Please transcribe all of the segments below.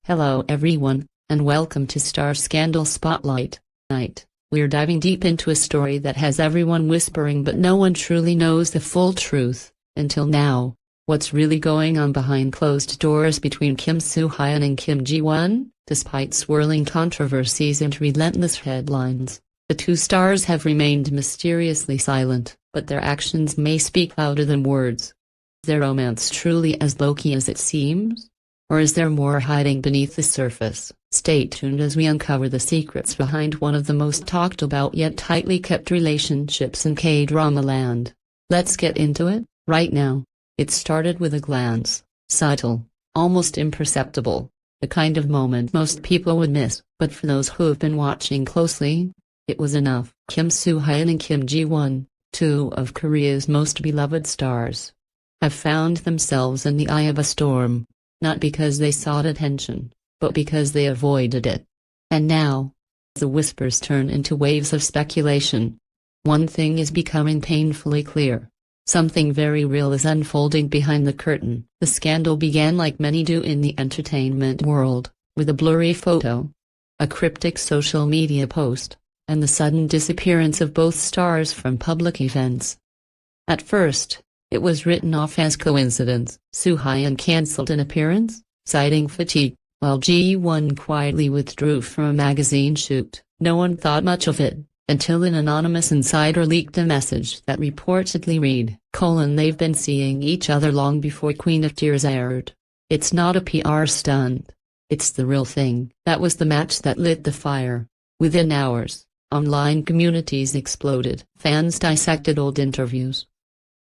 Hello everyone, and welcome to Star Scandal Spotlight. Tonight, we're diving deep into a story that has everyone whispering but no one truly knows the full truth, until now. What's really going on behind closed doors between Kim Soo-hyun and Kim Ji-won? Despite swirling controversies and relentless headlines, the two stars have remained mysteriously silent, but their actions may speak louder than words. Is their romance truly as low-key as it seems? Or is there more hiding beneath the surface? Stay tuned as we uncover the secrets behind one of the most talked about yet tightly kept relationships in K-drama land. Let's get into it, right now. It started with a glance, subtle, almost imperceptible, the kind of moment most people would miss, but for those who have been watching closely, it was enough. Kim Soo-hyun and Kim Ji-won, two of Korea's most beloved stars, have found themselves in the eye of a storm. Not because they sought attention, but because they avoided it. And now, the whispers turn into waves of speculation. One thing is becoming painfully clear. Something very real is unfolding behind the curtain. The scandal began like many do in the entertainment world, with a blurry photo, a cryptic social media post, and the sudden disappearance of both stars from public events. At first, it was written off as coincidence. Soo-hyun cancelled an appearance, citing fatigue, while Ji-won quietly withdrew from a magazine shoot. No one thought much of it, until an anonymous insider leaked a message that reportedly read, "They've been seeing each other long before Queen of Tears aired. It's not a PR stunt. It's the real thing." That was the match that lit the fire. Within hours, online communities exploded. Fans dissected old interviews.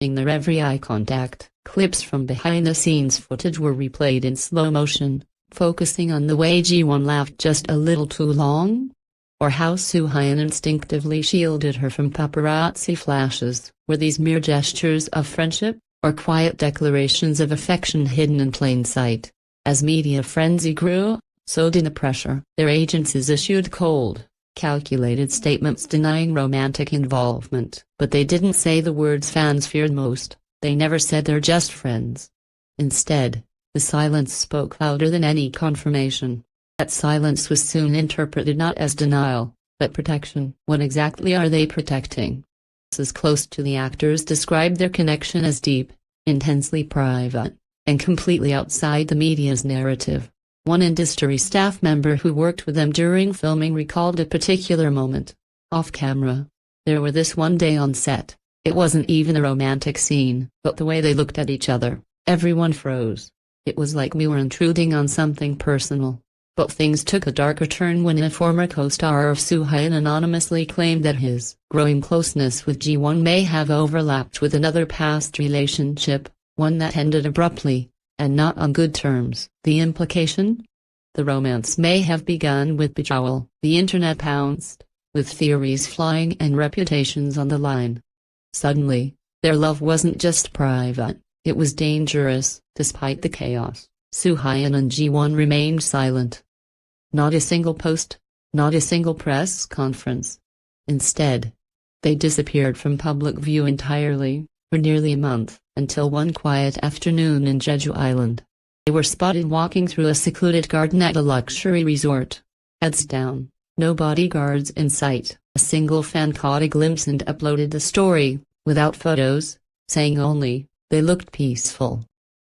Their every eye contact. Clips from behind-the-scenes footage were replayed in slow motion, focusing on the way Ji-won laughed just a little too long, or how Soo-hyun instinctively shielded her from paparazzi flashes. Were these mere gestures of friendship, or quiet declarations of affection hidden in plain sight? As media frenzy grew, so did the pressure. Their agencies issued cold, calculated statements denying romantic involvement, but they didn't say the words fans feared most. They never said they're just friends. Instead, the silence spoke louder than any confirmation. That silence was soon interpreted not as denial, but protection. What exactly are they protecting? Sources close to the actors described their connection as deep, intensely private, and completely outside the media's narrative. One industry staff member who worked with them during filming recalled a particular moment. Off camera, there were this one day on set. It wasn't even a romantic scene, but the way they looked at each other, everyone froze. It was like we were intruding on something personal. But things took a darker turn when a former co-star of Soo-hyun anonymously claimed that his growing closeness with Ji-won may have overlapped with another past relationship, one that ended abruptly, and not on good terms. The implication? The romance may have begun with betrayal. The internet pounced, with theories flying and reputations on the line. Suddenly, their love wasn't just private, it was dangerous. Despite the chaos, Soo-hyun and Ji-won remained silent. Not a single post, not a single press conference. Instead, they disappeared from public view entirely, for nearly a month, until one quiet afternoon in Jeju Island. They were spotted walking through a secluded garden at a luxury resort. Heads down, no bodyguards in sight. A single fan caught a glimpse and uploaded the story, without photos, saying only, they looked peaceful.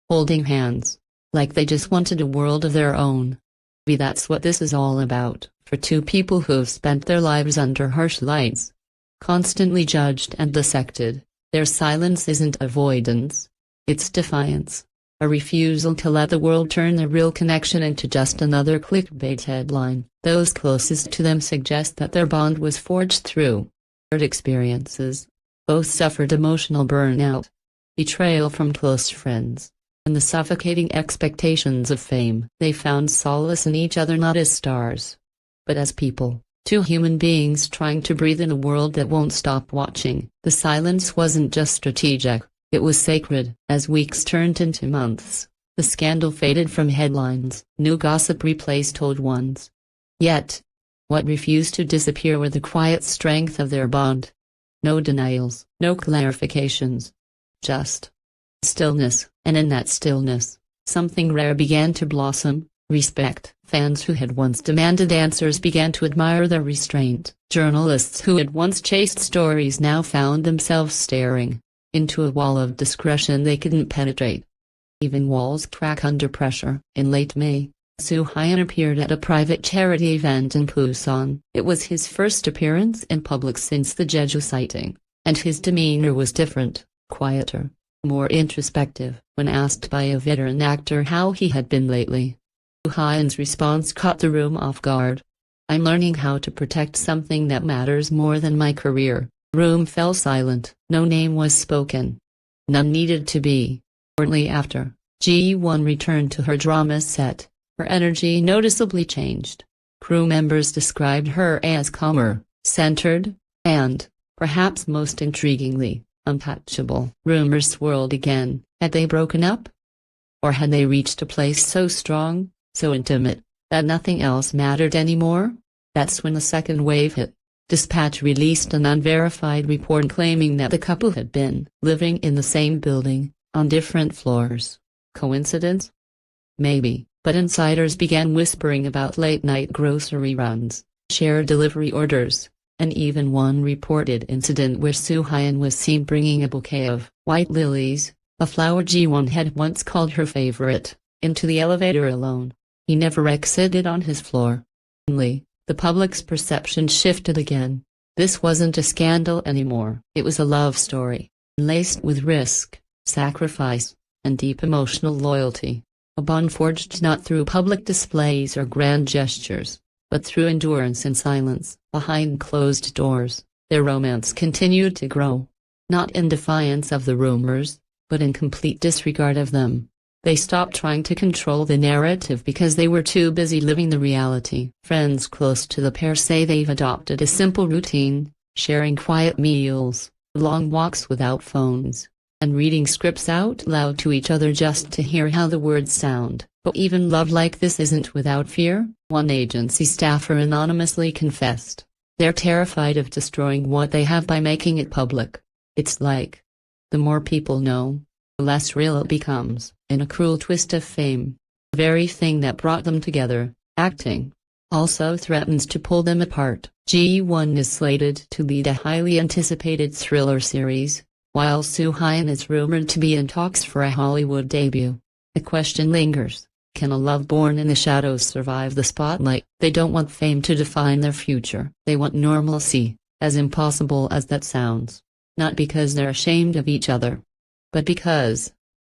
Holding hands, like they just wanted a world of their own. Maybe that's what this is all about, for two people who've spent their lives under harsh lights, constantly judged and dissected. Their silence isn't avoidance, it's defiance, a refusal to let the world turn their real connection into just another clickbait headline. Those closest to them suggest that their bond was forged through shared experiences. Both suffered emotional burnout, betrayal from close friends, and the suffocating expectations of fame. They found solace in each other not as stars, but as people. Two human beings trying to breathe in a world that won't stop watching. The silence wasn't just strategic, it was sacred. As weeks turned into months, the scandal faded from headlines. New gossip replaced old ones. Yet, what refused to disappear were the quiet strength of their bond. No denials, no clarifications. Just stillness, and in that stillness, something rare began to blossom. respect. Fans who had once demanded answers began to admire their restraint. Journalists who had once chased stories now found themselves staring into a wall of discretion they couldn't penetrate. Even walls crack under pressure. In late May, Soo-hyun appeared at a private charity event in Busan. It was his first appearance in public since the Jeju sighting, and his demeanor was different, quieter, more introspective. When asked by a veteran actor how he had been lately, Soo-hyun's response caught the room off guard. "I'm learning how to protect something that matters more than my career." The room fell silent. No name was spoken. None needed to be. Shortly after, Ji-won returned to her drama set. Her energy noticeably changed. Crew members described her as calmer, centered, and, perhaps most intriguingly, untouchable. Rumors swirled again. Had they broken up? Or had they reached a place so strong, so intimate, that nothing else mattered anymore? That's when the second wave hit. Dispatch released an unverified report claiming that the couple had been living in the same building, on different floors. Coincidence? Maybe, but insiders began whispering about late-night grocery runs, shared delivery orders, and even one reported incident where Soo-hyun was seen bringing a bouquet of white lilies, a flower Ji-won had once called her favorite, into the elevator alone. He never exited on his floor. Suddenly, the public's perception shifted again. This wasn't a scandal anymore. It was a love story, laced with risk, sacrifice, and deep emotional loyalty. A bond forged not through public displays or grand gestures, but through endurance and silence. Behind closed doors, their romance continued to grow. Not in defiance of the rumors, but in complete disregard of them. They stopped trying to control the narrative because they were too busy living the reality. Friends close to the pair say they've adopted a simple routine, sharing quiet meals, long walks without phones, and reading scripts out loud to each other just to hear how the words sound. But even love like this isn't without fear, one agency staffer anonymously confessed. They're terrified of destroying what they have by making it public. It's like, the more people know, the less real it becomes. In a cruel twist of fame, the very thing that brought them together, acting, also threatens to pull them apart. Ji-won is slated to lead a highly anticipated thriller series, while Soo-hyun is rumored to be in talks for a Hollywood debut. The question lingers, can a love born in the shadows survive the spotlight? They don't want fame to define their future. They want normalcy, as impossible as that sounds. Not because they're ashamed of each other, but because,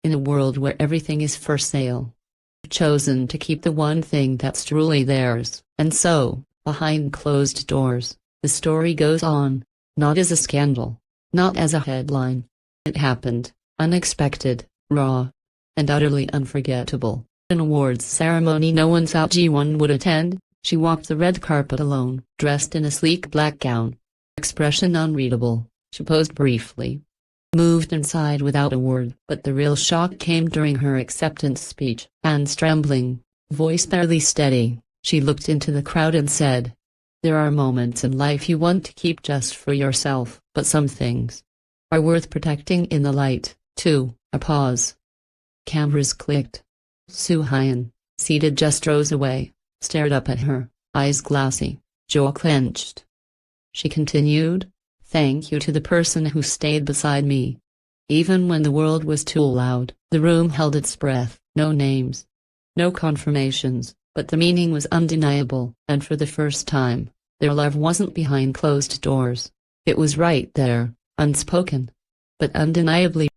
in a world where everything is for sale, they've chosen to keep the one thing that's truly theirs. And so, behind closed doors, the story goes on, not as a scandal, not as a headline. It happened, unexpected, raw, and utterly unforgettable. An awards ceremony no one thought Ji-won would attend, she walked the red carpet alone, dressed in a sleek black gown. Expression unreadable, she posed briefly, moved inside without a word. But the real shock came during her acceptance speech. Hands trembling, voice barely steady, she looked into the crowd and said, "There are moments in life you want to keep just for yourself, but some things are worth protecting in the light, too." A pause. Cameras clicked. Soo-hyun, seated just rows away, stared up at her, eyes glassy, jaw clenched. She continued, "Thank you to the person who stayed beside me. Even when the world was too loud." The room held its breath. No names, no confirmations, but the meaning was undeniable. And for the first time, their love wasn't behind closed doors. It was right there, unspoken, but undeniably